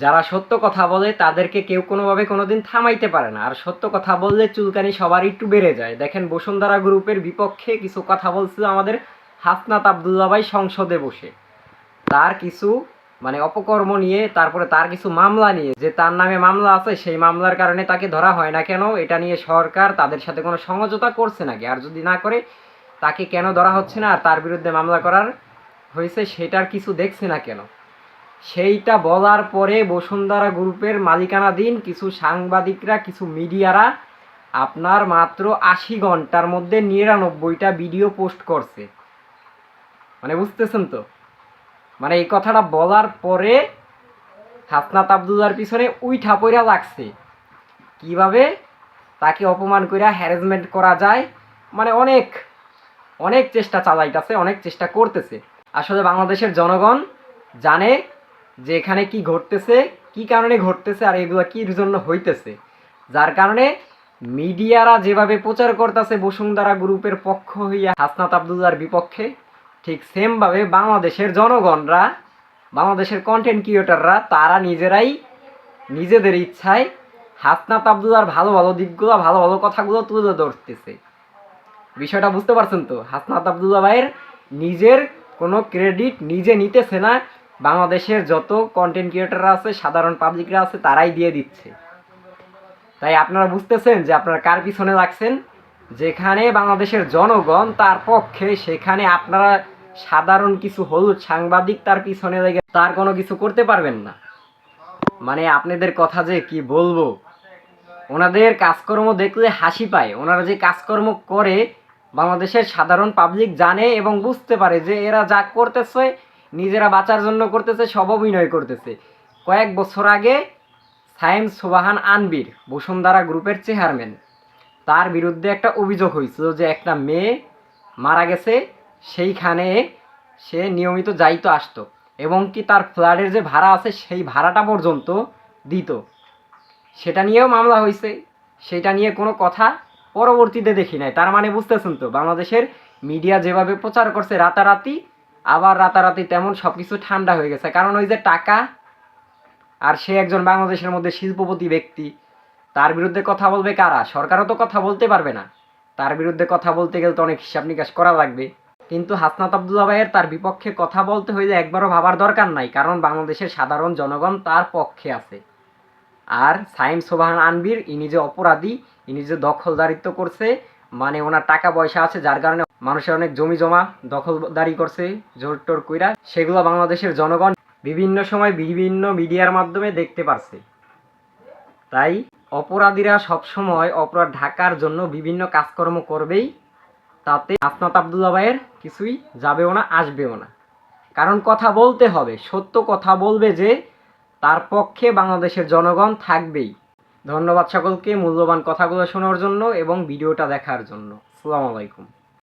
যারা সত্য কথা বলে তাদেরকে কেউ কোনোভাবে কোনোদিন থামাইতে পারে না। আর সত্য কথা বললে চুলকানি সবার একটু বেড়ে যায়। দেখেন বসুন্ধরা গ্রুপের বিপক্ষে কিছু কথা বলছিল আমাদের হাসনাত আবদুল্লাহ ভাই সংসদে বসে। তার কিছু অপকর্ম নিয়ে, তারপরে তার কিছু মামলা নিয়ে, যে তার নামে মামলা আছে সেই মামলার কারণে তাকে ধরা হয় না কেন, এটা নিয়ে সরকার তাদের সাথে কোনো সমঝোতা করছে নাকি, আর যদি না করে তাকে কেন ধরা হচ্ছে না আর তার বিরুদ্ধে মামলা করার হয়েছে সেটার কিছু দেখছে না কেন, সেইটা বলার পরে বসুন্ধরা গ্রুপের মালিকানাধীন কিছু সাংবাদিকরা, কিছু মিডিয়ারা আপনার মাত্র ৮০ ঘন্টার মধ্যে ৯৯টা ভিডিও পোস্ট করছে। বুঝতেছেন তো? এই কথাটা বলার পরে হাসনাত আবদুল্লার পিছনে উইঠা পইরা লাগছে কিভাবে তাকে অপমান কইরা হ্যারাসমেন্ট করা যায়। অনেক অনেক চেষ্টা চালাইতেছে, অনেক চেষ্টা করতেছে। আসলে বাংলাদেশের জনগণ জানে যে এখানে কি ঘটতেছে, কি কারণে ঘটতেছে, আর এগুলো কির জন্য হইতেছে। যার কারণে মিডিয়ারা যেভাবে প্রচার করতেছে বসুন্ধরা গ্রুপের পক্ষ হইয়া হাসনাত আবদুল্লার বিপক্ষে, ঠিক সেমভাবে বাংলাদেশের জনগণরা, বাংলাদেশের কন্টেন্ট ক্রিয়েটররা তারা নিজেরাই নিজেদের ইচ্ছায় হাসনাত আবদুল্লার ভালো ভালো দিকগুলো, ভালো ভালো কথাগুলো তুলে ধরতেছে। বিষয়টা বুঝতে পারছেন তো? হাসনাত আবদুল্লাহ ভাইয়ের নিজের কোনো ক্রেডিট নিজে নিতেছে না, বাংলাদেশের যত কন্টেন্ট ক্রিয়েটররা আছে, সাধারণ পাবলিকরা আছে, তারাই দিয়ে দিচ্ছে। তাই আপনারা বুঝতেছেন যে আপনারা কার পিছনে লাগছেন। যেখানে বাংলাদেশের জনগণ তার পক্ষে, সেখানে আপনারা সাধারণ কিছু হলুদ সাংবাদিক তার পিছনে লেগে তার কোনো কিছু করতে পারবেন না। আপনাদের কথা যে কি বলবো, ওনাদের কাজকর্ম দেখলে হাসি পায়। ওনারা যে কাজকর্ম করে বাংলাদেশের সাধারণ পাবলিক জানে এবং বুঝতে পারে যে এরা যা করতেছে নিজেরা বাঁচার জন্য করতেছে, সব অভিনয় করতেছে। কয়েক বছর আগে সাইম সোবাহান আনবির, বসুন্ধরা গ্রুপের চেয়ারম্যান, তার বিরুদ্ধে একটা অভিযোগ হয়েছিল যে একটা মেয়ে মারা গেছে, সেইখানে সে নিয়মিত যাইতো আসতো এবং কি তার ফ্ল্যাটের যে ভাড়া আছে সেই ভাড়াটা পর্যন্ত দিত। সেটা নিয়েও মামলা হয়েছে, সেটা নিয়ে কোনো কথা পরবর্তীতে দেখি নাই। তার বুঝতেছেন তো, বাংলাদেশের মিডিয়া যেভাবে প্রচার করছে রাতারাতি, আবার রাতারাতি তেমন সব কিছু ঠান্ডা হয়ে গেছে। কারণ ওই যে টাকা, আর সে একজন বাংলাদেশের মধ্যে শিল্পপতি ব্যক্তি, তার বিরুদ্ধে কথা বলবে কারা? সরকারও তো কথা বলতে পারবে না। তার বিরুদ্ধে কথা বলতে গেলে তো অনেক হিসাব নিকাশ করা লাগবে। কিন্তু হাসনাত আবদুল্লাহ ভাইয়ের তার বিপক্ষে কথা বলতে হইলে একবারও ভাবার দরকার নাই, কারণ বাংলাদেশের সাধারণ জনগণ তার পক্ষে আছে। আর সাইম সোবাহান আনবির, ইনি যে অপরাধী, ইনি যে দখলদারিত্ব করছে, ওনার টাকা পয়সা আছে, যার কারণে মানুষের অনেক জমি জমা দখলদারি করছে জোর টোর কইরা, সেগুলো বাংলাদেশের জনগণ বিভিন্ন সময় বিভিন্ন মিডিয়ার মাধ্যমে দেখতে পারছে। তাই অপরাধীরা সবসময় অপরাধ ঢাকার জন্য বিভিন্ন কাজকর্ম করবেই, তাতে হাসনাত আবদুল্লাহ ভাইয়ের কিছুই যাবেও না, আসবেও না। কারণ কথা বলতে হবে, সত্য কথা বলবে যে, তার পক্ষে বাংলাদেশের জনগণ থাকবেই। ধন্যবাদ সকলকে মূল্যবান কথাগুলো শোনার জন্য এবং ভিডিওটা দেখার জন্য। আসসালামু আলাইকুম।